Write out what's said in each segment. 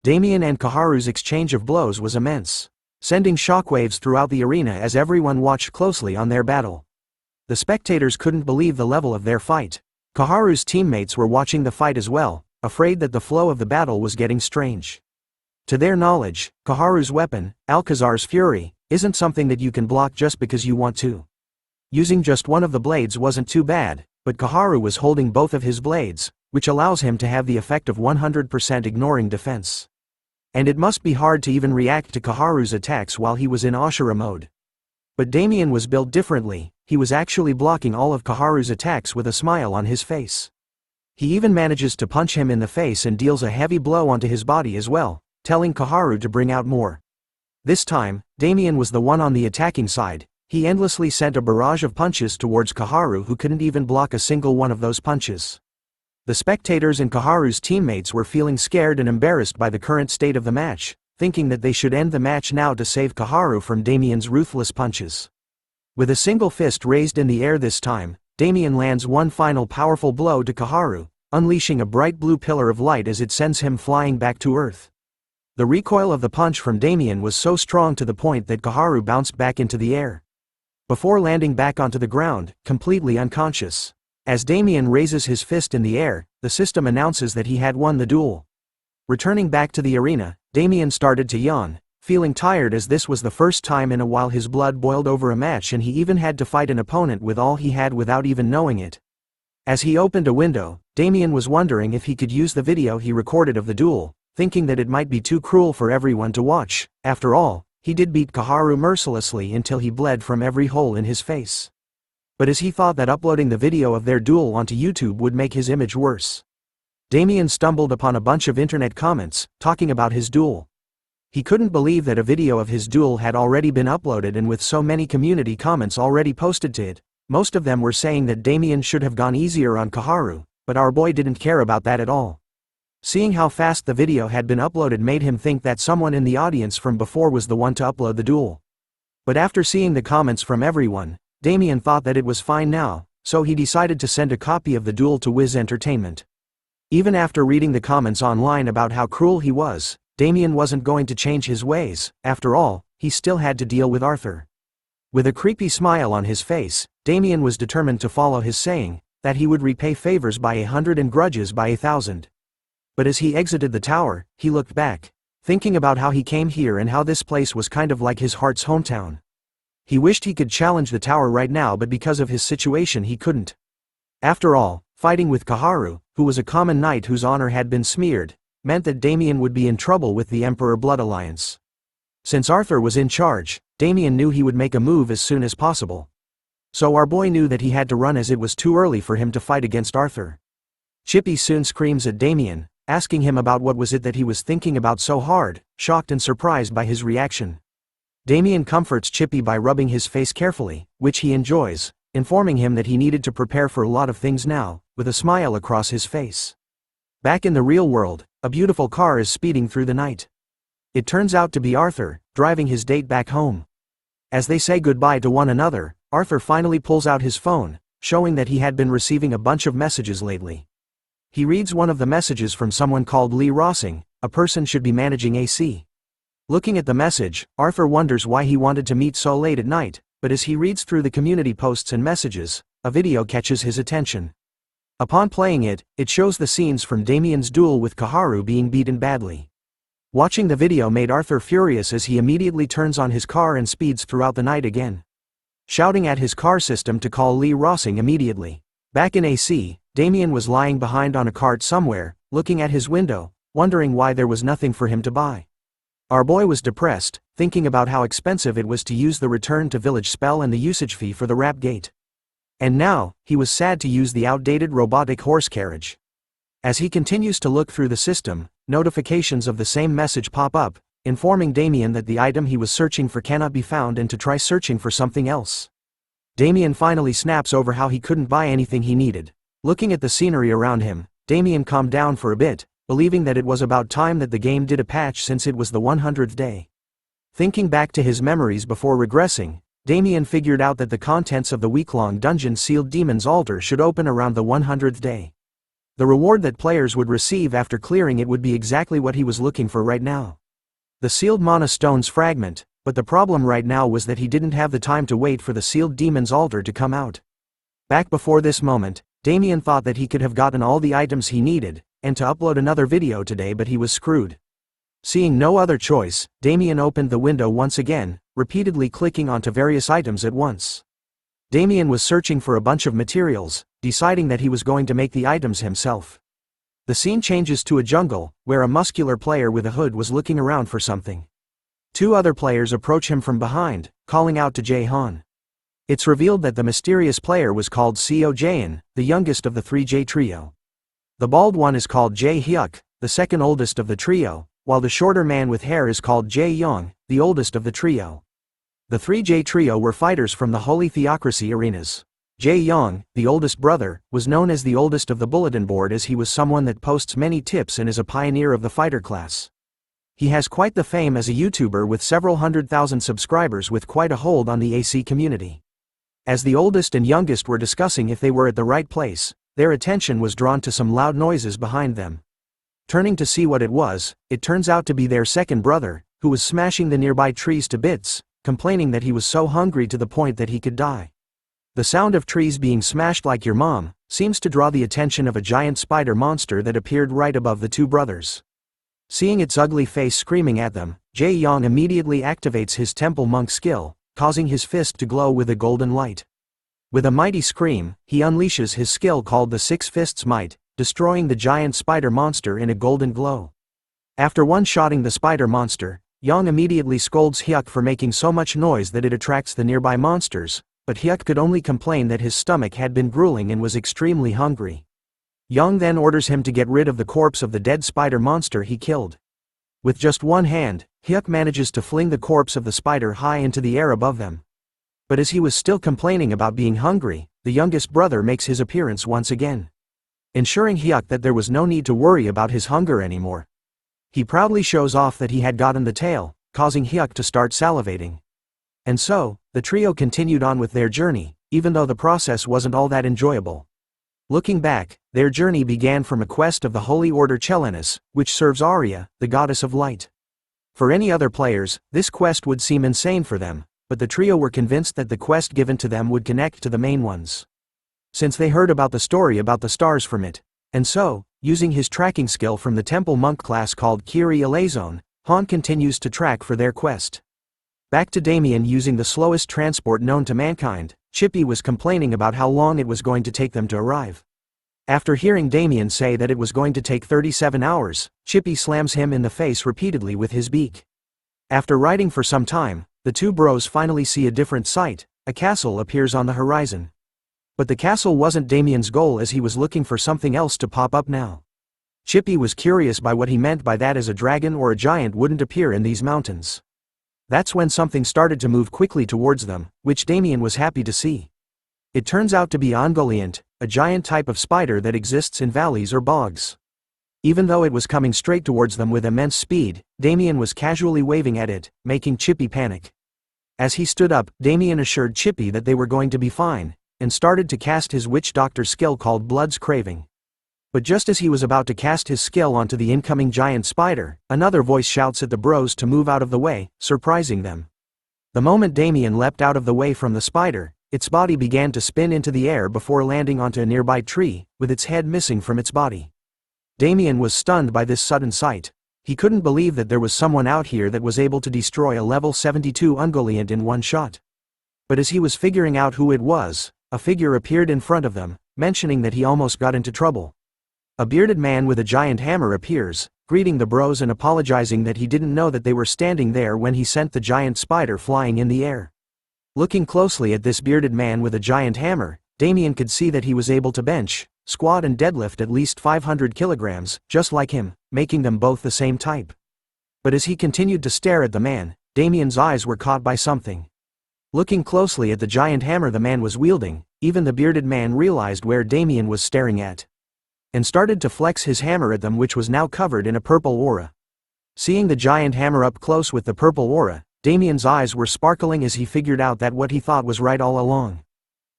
Damien and Kaharu's exchange of blows was immense, sending shockwaves throughout the arena as everyone watched closely on their battle. The spectators couldn't believe the level of their fight. Kaharu's teammates were watching the fight as well, afraid that the flow of the battle was getting strange. To their knowledge, Kaharu's weapon, Alcazar's Fury, isn't something that you can block just because you want to. Using just one of the blades wasn't too bad, but Kaharu was holding both of his blades, which allows him to have the effect of 100% ignoring defense. And it must be hard to even react to Kaharu's attacks while he was in Ashura mode. But Damien was built differently. He was actually blocking all of Kaharu's attacks with a smile on his face. He even manages to punch him in the face and deals a heavy blow onto his body as well, telling Kaharu to bring out more. This time, Damien was the one on the attacking side. He endlessly sent a barrage of punches towards Kaharu, who couldn't even block a single one of those punches. The spectators and Kaharu's teammates were feeling scared and embarrassed by the current state of the match, thinking that they should end the match now to save Kaharu from Damien's ruthless punches. With a single fist raised in the air this time, Damien lands one final powerful blow to Kaharu, unleashing a bright blue pillar of light as it sends him flying back to Earth. The recoil of the punch from Damien was so strong to the point that Kaharu bounced back into the air, before landing back onto the ground, completely unconscious. As Damien raises his fist in the air, the system announces that he had won the duel. Returning back to the arena, Damien started to yawn, feeling tired as this was the first time in a while his blood boiled over a match and he even had to fight an opponent with all he had without even knowing it. As he opened a window, Damien was wondering if he could use the video he recorded of the duel, thinking that it might be too cruel for everyone to watch. After all, he did beat Kaharu mercilessly until he bled from every hole in his face. But as he thought that uploading the video of their duel onto YouTube would make his image worse, Damien stumbled upon a bunch of internet comments, talking about his duel. He couldn't believe that a video of his duel had already been uploaded, and with so many community comments already posted to it, most of them were saying that Damien should have gone easier on Kaharu, but our boy didn't care about that at all. Seeing how fast the video had been uploaded made him think that someone in the audience from before was the one to upload the duel. But after seeing the comments from everyone, Damien thought that it was fine now, so he decided to send a copy of the duel to Wiz Entertainment. Even after reading the comments online about how cruel he was, Damien wasn't going to change his ways. After all, he still had to deal with Arthur. With a creepy smile on his face, Damien was determined to follow his saying, that he would repay favors by 100 and grudges by 1,000. But as he exited the tower, he looked back, thinking about how he came here and how this place was kind of like his heart's hometown. He wished he could challenge the tower right now, but because of his situation he couldn't. After all, fighting with Kaharu, who was a common knight whose honor had been smeared, meant that Damien would be in trouble with the Emperor Blood Alliance. Since Arthur was in charge, Damien knew he would make a move as soon as possible. So our boy knew that he had to run as it was too early for him to fight against Arthur. Chippy soon screams at Damien, asking him about what was it that he was thinking about so hard, shocked and surprised by his reaction. Damien comforts Chippy by rubbing his face carefully, which he enjoys, informing him that he needed to prepare for a lot of things now, with a smile across his face. Back in the real world, a beautiful car is speeding through the night. It turns out to be Arthur, driving his date back home. As they say goodbye to one another, Arthur finally pulls out his phone, showing that he had been receiving a bunch of messages lately. He reads one of the messages from someone called Lee Rossing, a person should be managing AC. Looking at the message, Arthur wonders why he wanted to meet so late at night, but as he reads through the community posts and messages, a video catches his attention. Upon playing it, it shows the scenes from Damien's duel with Kaharu being beaten badly. Watching the video made Arthur furious as he immediately turns on his car and speeds throughout the night again, shouting at his car system to call Lee Rossing immediately. Back in AC, Damien was lying behind on a cart somewhere, looking at his window, wondering why there was nothing for him to buy. Our boy was depressed, thinking about how expensive it was to use the return to village spell and the usage fee for the rap gate. And now, he was sad to use the outdated robotic horse carriage. As he continues to look through the system, notifications of the same message pop up, informing Damien that the item he was searching for cannot be found and to try searching for something else. Damien finally snaps over how he couldn't buy anything he needed. Looking at the scenery around him, Damien calmed down for a bit, believing that it was about time that the game did a patch since it was the 100th day. Thinking back to his memories before regressing, Damien figured out that the contents of the week-long dungeon sealed Demon's Altar should open around the 100th day. The reward that players would receive after clearing it would be exactly what he was looking for right now. The sealed mana stone's fragment, but the problem right now was that he didn't have the time to wait for the sealed demon's altar to come out. Back before this moment, Damien thought that he could have gotten all the items he needed, and to upload another video today, but he was screwed. Seeing no other choice, Damien opened the window once again, repeatedly clicking onto various items at once. Damien was searching for a bunch of materials, deciding that he was going to make the items himself. The scene changes to a jungle, where a muscular player with a hood was looking around for something. Two other players approach him from behind, calling out to Jae-han. It's revealed that the mysterious player was called Seo Jaein, the youngest of the 3J trio. The bald one is called Jae-hyuk, the second oldest of the trio, while the shorter man with hair is called Jae-young, the oldest of the trio. The 3J trio were fighters from the Holy Theocracy arenas. Jae-young, the oldest brother, was known as the oldest of the bulletin board as he was someone that posts many tips and is a pioneer of the fighter class. He has quite the fame as a YouTuber with several 100,000 subscribers with quite a hold on the AC community. As the oldest and youngest were discussing if they were at the right place, their attention was drawn to some loud noises behind them. Turning to see what it was, it turns out to be their second brother, who was smashing the nearby trees to bits, complaining that he was so hungry to the point that he could die. The sound of trees being smashed like your mom seems to draw the attention of a giant spider monster that appeared right above the two brothers. Seeing its ugly face screaming at them, Jae-young immediately activates his temple monk skill, causing his fist to glow with a golden light. With a mighty scream, he unleashes his skill called the Six Fists Might, destroying the giant spider monster in a golden glow. After one-shotting the spider monster, Young immediately scolds Hyuk for making so much noise that it attracts the nearby monsters, but Hyuk could only complain that his stomach had been grueling and was extremely hungry. Young then orders him to get rid of the corpse of the dead spider monster he killed. With just one hand, Hyuk manages to fling the corpse of the spider high into the air above them. But as he was still complaining about being hungry, the youngest brother makes his appearance once again. Ensuring Hyuk that there was no need to worry about his hunger anymore. He proudly shows off that he had gotten the tail, causing Hyuk to start salivating. And so, the trio continued on with their journey, even though the process wasn't all that enjoyable. Looking back, their journey began from a quest of the Holy Order Chelenus, which serves Arya, the goddess of light. For any other players, this quest would seem insane for them, but the trio were convinced that the quest given to them would connect to the main ones. Since they heard about the story about the stars from it. And so, using his tracking skill from the temple monk class called Kiri Elazone, Han continues to track for their quest. Back to Damien using the slowest transport known to mankind, Chippy was complaining about how long it was going to take them to arrive. After hearing Damien say that it was going to take 37 hours, Chippy slams him in the face repeatedly with his beak. After riding for some time, the two bros finally see a different sight. A castle appears on the horizon. But the castle wasn't Damien's goal as he was looking for something else to pop up now. Chippy was curious by what he meant by that, as a dragon or a giant wouldn't appear in these mountains. That's when something started to move quickly towards them, which Damien was happy to see. It turns out to be Ongoliant, a giant type of spider that exists in valleys or bogs. Even though it was coming straight towards them with immense speed, Damien was casually waving at it, making Chippy panic. As he stood up, Damien assured Chippy that they were going to be fine, and started to cast his witch doctor skill called Blood's Craving. But just as he was about to cast his skill onto the incoming giant spider, another voice shouts at the bros to move out of the way, surprising them. The moment Damien leapt out of the way from the spider, its body began to spin into the air before landing onto a nearby tree, with its head missing from its body. Damien was stunned by this sudden sight. He couldn't believe that there was someone out here that was able to destroy a level 72 Ungoliant in one shot. But as he was figuring out who it was, a figure appeared in front of them, mentioning that he almost got into trouble. A bearded man with a giant hammer appears, greeting the bros and apologizing that he didn't know that they were standing there when he sent the giant spider flying in the air. Looking closely at this bearded man with a giant hammer, Damien could see that he was able to bench, squat and deadlift at least 500 kilograms, just like him, making them both the same type. But as he continued to stare at the man, Damien's eyes were caught by something. Looking closely at the giant hammer the man was wielding, even the bearded man realized where Damien was staring at. And started to flex his hammer at them, which was now covered in a purple aura. Seeing the giant hammer up close with the purple aura, Damien's eyes were sparkling as he figured out that what he thought was right all along.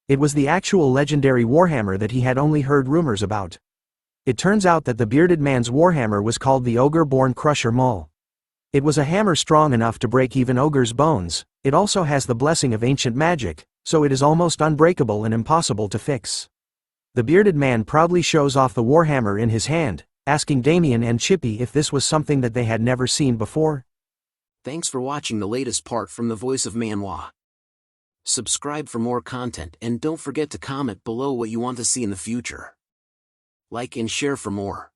It was the actual legendary warhammer that he had only heard rumors about. It turns out that the bearded man's warhammer was called the Ogre-born Crusher Mole. It was a hammer strong enough to break even ogres' bones. It also has the blessing of ancient magic, so it is almost unbreakable and impossible to fix. The bearded man proudly shows off the warhammer in his hand, asking Damien and Chippy if this was something that they had never seen before. Thanks for watching the latest part from the voice of Manhwa. Subscribe for more content and don't forget to comment below what you want to see in the future. Like and share for more.